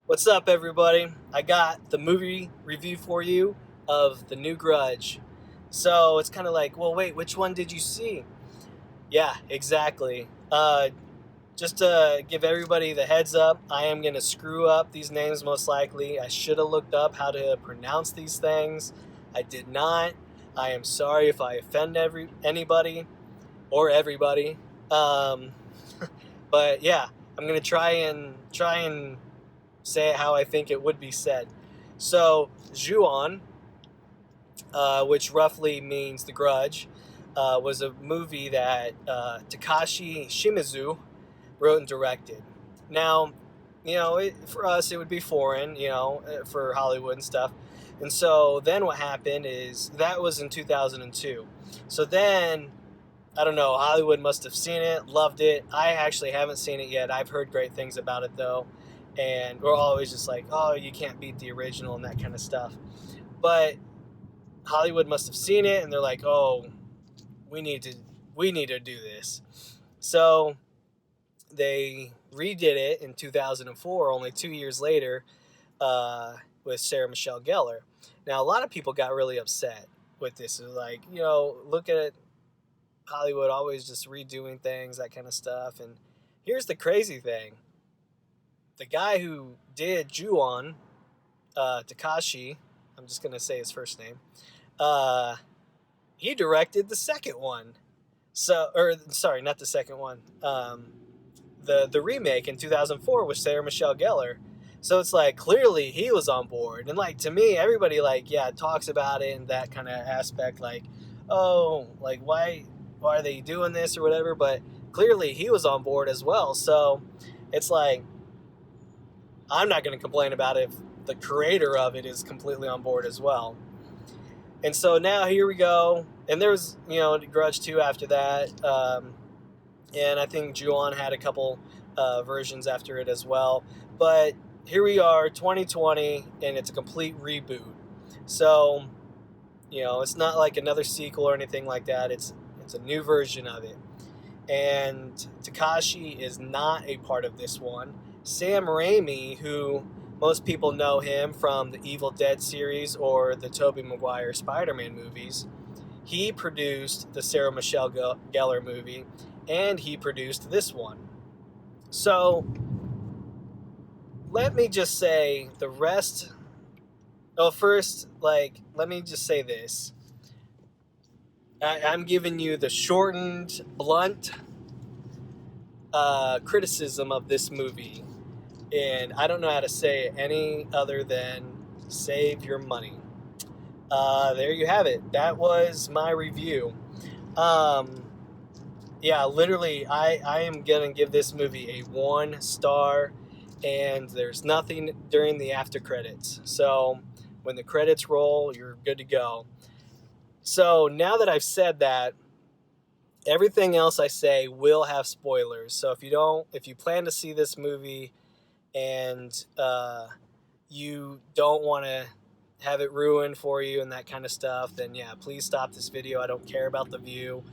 What's up, everybody? I got the movie review for you of the new Grudge. So it's kind of like, well, wait, which one did you see? Yeah, exactly. Just to give everybody the heads up, I am going to screw up these names most likely. I should have looked up how to pronounce these things. I did not. I am sorry if I offend anybody or everybody. Um, but yeah, I'm going to try and say it how I think it would be said. So, Ju-on, which roughly means The Grudge, was a movie that Takashi Shimizu wrote and directed. Now, for us, it would be foreign, for Hollywood and stuff. And so then what happened is that was in 2002. So then, I don't know, Hollywood must have seen it, loved it. I actually haven't seen it yet. I've heard great things about it, though. And we're always just like, oh, you can't beat the original and that kind of stuff. But Hollywood must have seen it, and they're like, oh, we need to do this. So they redid it in 2004, only 2 years later, with Sarah Michelle Gellar. Now, a lot of people got really upset with this. It was like, look at it, Hollywood always just redoing things, that kind of stuff. And here's the crazy thing. The guy who did Ju-on, Takashi, I'm just going to say his first name, he directed the second one. Sorry, not the second one. The remake in 2004 with Sarah Michelle Gellar. So it's like, clearly he was on board. And like, to me, everybody talks about it in that kind of aspect, like, oh, like why are they doing this or whatever? But clearly he was on board as well. So it's like, I'm not going to complain about it if the creator of it is completely on board as well. And so now here we go. And there was, Grudge 2 after that. And I think Ju-on had a couple versions after it as well. But here we are, 2020, and it's a complete reboot. So, it's not like another sequel or anything like that. It's a new version of it. And Takashi is not a part of this one. Sam Raimi, who most people know him from the Evil Dead series or the Tobey Maguire Spider-Man movies, he produced the Sarah Michelle Gellar movie, and he produced this one. So, let me just say the rest... Oh, first, let me just say this. I'm giving you the shortened, blunt criticism of this movie. And I don't know how to say it any other than save your money. There you have it. That was my review. Literally, I am going to give this movie a 1 star. And there's nothing during the after credits. So when the credits roll, you're good to go. So now that I've said that, everything else I say will have spoilers. So if you plan to see this movie and you don't want to have it ruined for you and that kind of stuff, then yeah, please stop this video. I don't care about the view.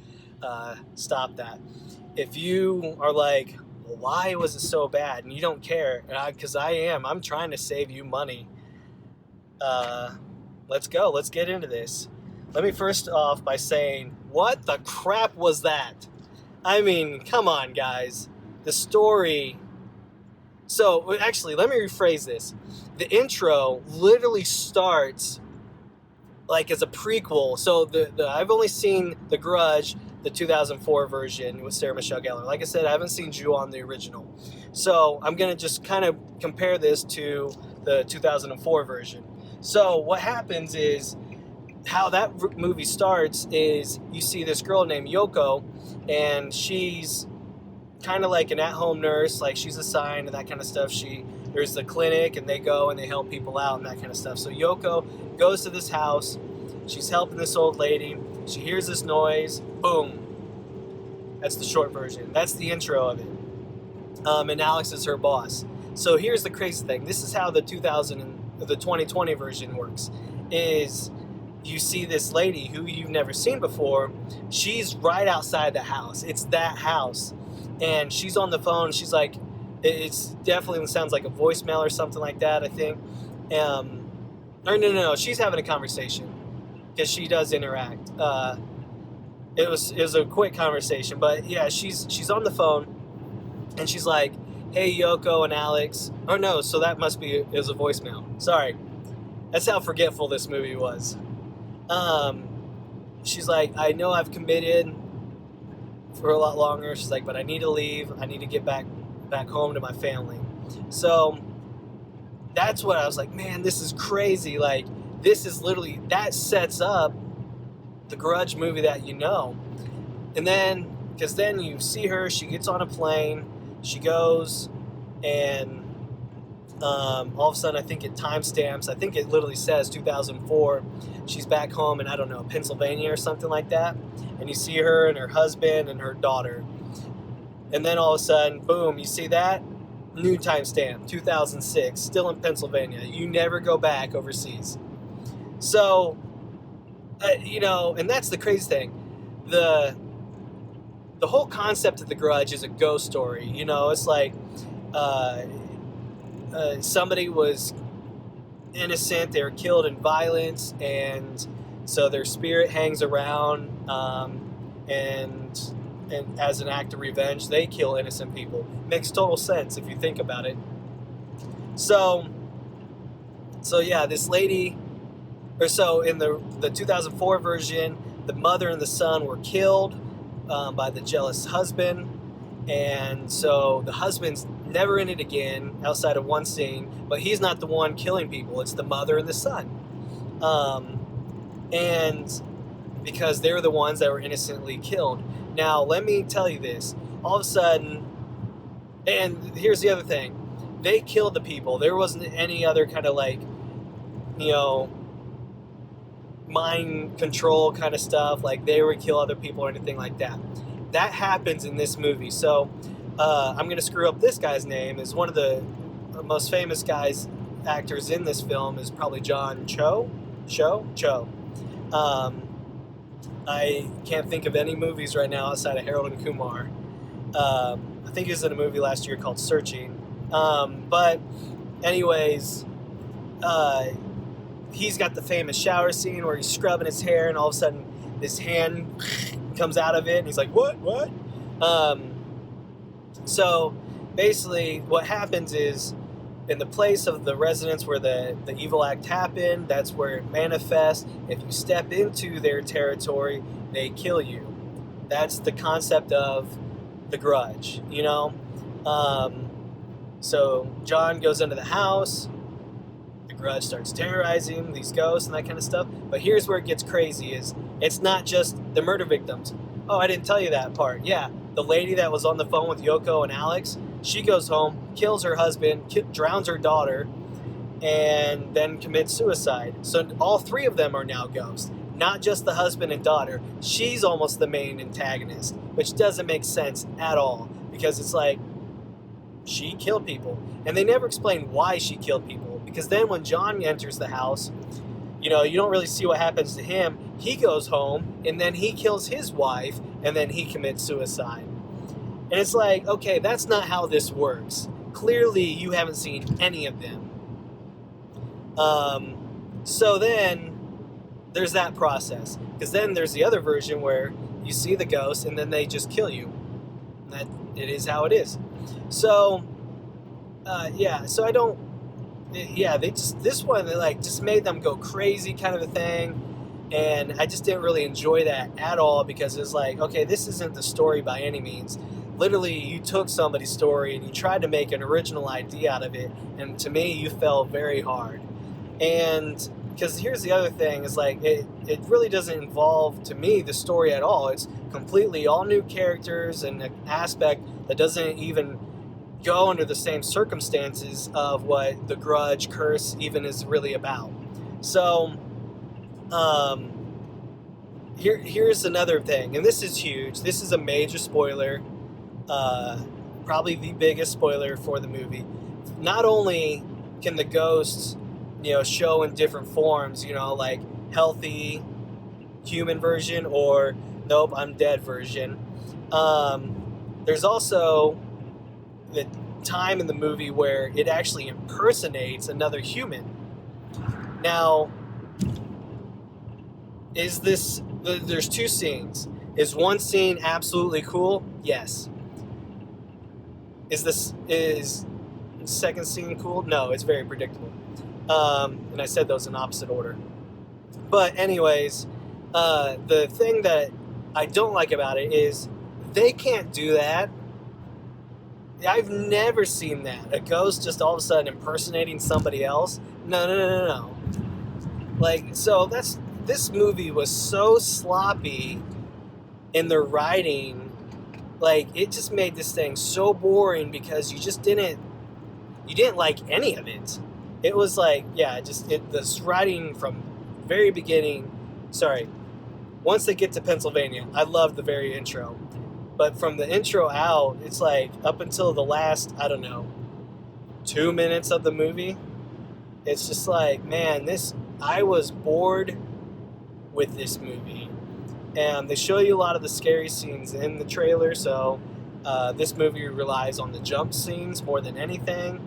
Stop that. If you are like, well, why was it so bad? And you don't care, because I'm trying to save you money. Let's go. Let's get into this. Let me first off by saying, what the crap was that? I mean, come on, guys. The story... So, actually, let me rephrase this. The intro literally starts as a prequel. So, I've only seen The Grudge, the 2004 version with Sarah Michelle Gellar. Like I said, I haven't seen Ju-on the original. So, I'm going to just kind of compare this to the 2004 version. So, what happens is, how that movie starts is you see this girl named Yoko, and she's kind of like an at-home nurse, like she's assigned and that kind of stuff. There's the clinic, and they go and they help people out and that kind of stuff. So Yoko goes to this house. She's helping this old lady. She hears this noise. Boom. That's the short version. That's the intro of it. And Alex is her boss. So here's the crazy thing. This is how the 2020 version works. Is you see this lady who you've never seen before. She's right outside the house. It's that house. And she's on the phone. She's like, It's definitely sounds like a voicemail or something like that, I think. Or no, she's having a conversation because she does interact. It was a quick conversation, but yeah, she's on the phone and she's like, "Hey, Yoko and Alex." Oh no, so that must be it was a voicemail. Sorry, that's how forgetful this movie was. She's like, "I know I've committed for a lot longer." She's like, "But I need to leave. I need to get back home to my family." So that's what I was like, man, this is crazy. Like, this is literally, that sets up the Grudge movie that you know. And then, because then you see her, she gets on a plane, she goes, and all of a sudden, I think it timestamps, I think it literally says 2004, she's back home in, I don't know, Pennsylvania or something like that. And you see her and her husband and her daughter. And then all of a sudden, boom, you see that? New timestamp, 2006, still in Pennsylvania. You never go back overseas. So, and that's the crazy thing. The whole concept of The Grudge is a ghost story. It's like somebody was innocent, they were killed in violence, and so their spirit hangs around, and as an act of revenge, they kill innocent people. Makes total sense if you think about it. So yeah, this lady, or so in the 2004 version, the mother and the son were killed by the jealous husband, and so the husband's never in it again outside of one scene, but he's not the one killing people, it's the mother and the son. And because they were the ones that were innocently killed. Now, let me tell you this. All of a sudden, and here's the other thing. They killed the people. There wasn't any other kind of mind control kind of stuff. Like they would kill other people or anything like that. That happens in this movie. So I'm going to screw up this guy's name. Is one of the most famous actors in this film is probably John Cho. I can't think of any movies right now outside of Harold and Kumar. I think he was in a movie last year called Searching. But anyways, he's got the famous shower scene where he's scrubbing his hair and all of a sudden this hand comes out of it and he's like, what? So basically what happens is in the place of the residence where the evil act happened, that's where it manifests. If you step into their territory, they kill you. That's the concept of The Grudge, So John goes into the house. The Grudge starts terrorizing these ghosts and that kind of stuff. But here's where it gets crazy is it's not just the murder victims. Oh, I didn't tell you that part. Yeah, the lady that was on the phone with Yoko and Alex, she goes home, kills her husband, drowns her daughter, and then commits suicide. So all three of them are now ghosts, not just the husband and daughter. She's almost the main antagonist, which doesn't make sense at all because it's like she killed people. And they never explain why she killed people because then when John enters the house, you don't really see what happens to him. He goes home and then he kills his wife and then he commits suicide. And it's like, okay, that's not how this works. Clearly, you haven't seen any of them. So then, there's that process. Because then there's the other version where you see the ghost and then they just kill you. That it is how it is. So, so I don't... Yeah, this one, they just made them go crazy kind of a thing. And I just didn't really enjoy that at all because it's like, okay, this isn't the story by any means. Literally, you took somebody's story and you tried to make an original idea out of it, and to me, you fell very hard. And because here's the other thing, is like, it really doesn't involve, to me, the story at all. It's completely all new characters and an aspect that doesn't even go under the same circumstances of what the Grudge curse even is really about. So, here's another thing, and this is huge. This is a major spoiler. Probably the biggest spoiler for the movie. Not only can the ghosts, show in different forms, like healthy human version or nope, I'm dead version. There's also time in the movie where it actually impersonates another human. Now, there's two scenes. Is one scene absolutely cool? Yes. Is the second scene cool? No, it's very predictable. And I said those in opposite order. But anyways, the thing that I don't like about it is they can't do that. I've never seen that. A ghost just all of a sudden impersonating somebody else. No. Like, so this movie was so sloppy in the writing. Like, it just made this thing so boring because you didn't like any of it. It was like, this writing from very beginning. Sorry. Once they get to Pennsylvania, I love the very intro. But from the intro out, it's like up until the last, 2 minutes of the movie, it's just like, man, I was bored with this movie. And they show you a lot of the scary scenes in the trailer, so this movie relies on the jump scenes more than anything.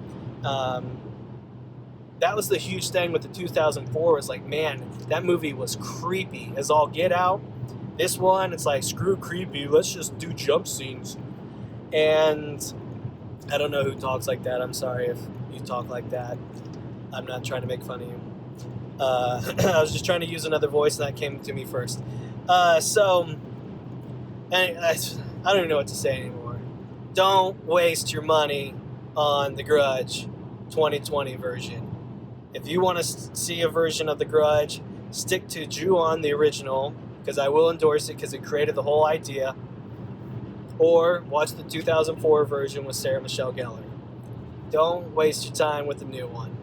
That was the huge thing with the 2004, was like, man, that movie was creepy as all get out. This one, it's like, screw creepy, let's just do jump scenes. And I don't know who talks like that. I'm sorry if you talk like that. I'm not trying to make fun of you. I was just trying to use another voice, and that came to me first. So, and I don't even know what to say anymore. Don't waste your money on the Grudge 2020 version. If you want to see a version of the Grudge, stick to Ju-on, the original, because I will endorse it because it created the whole idea. Or watch the 2004 version with Sarah Michelle Gellar. Don't waste your time with the new one.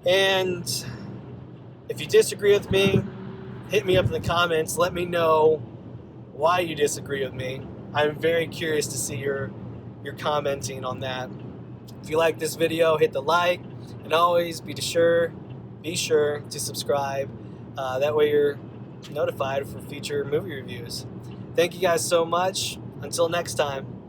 And if you disagree with me, hit me up in the comments. Let me know why you disagree with me. I'm very curious to see your commenting on that. If you like this video, hit the like, and always be sure to subscribe. That way you're notified for future movie reviews. Thank you guys so much. Until next time.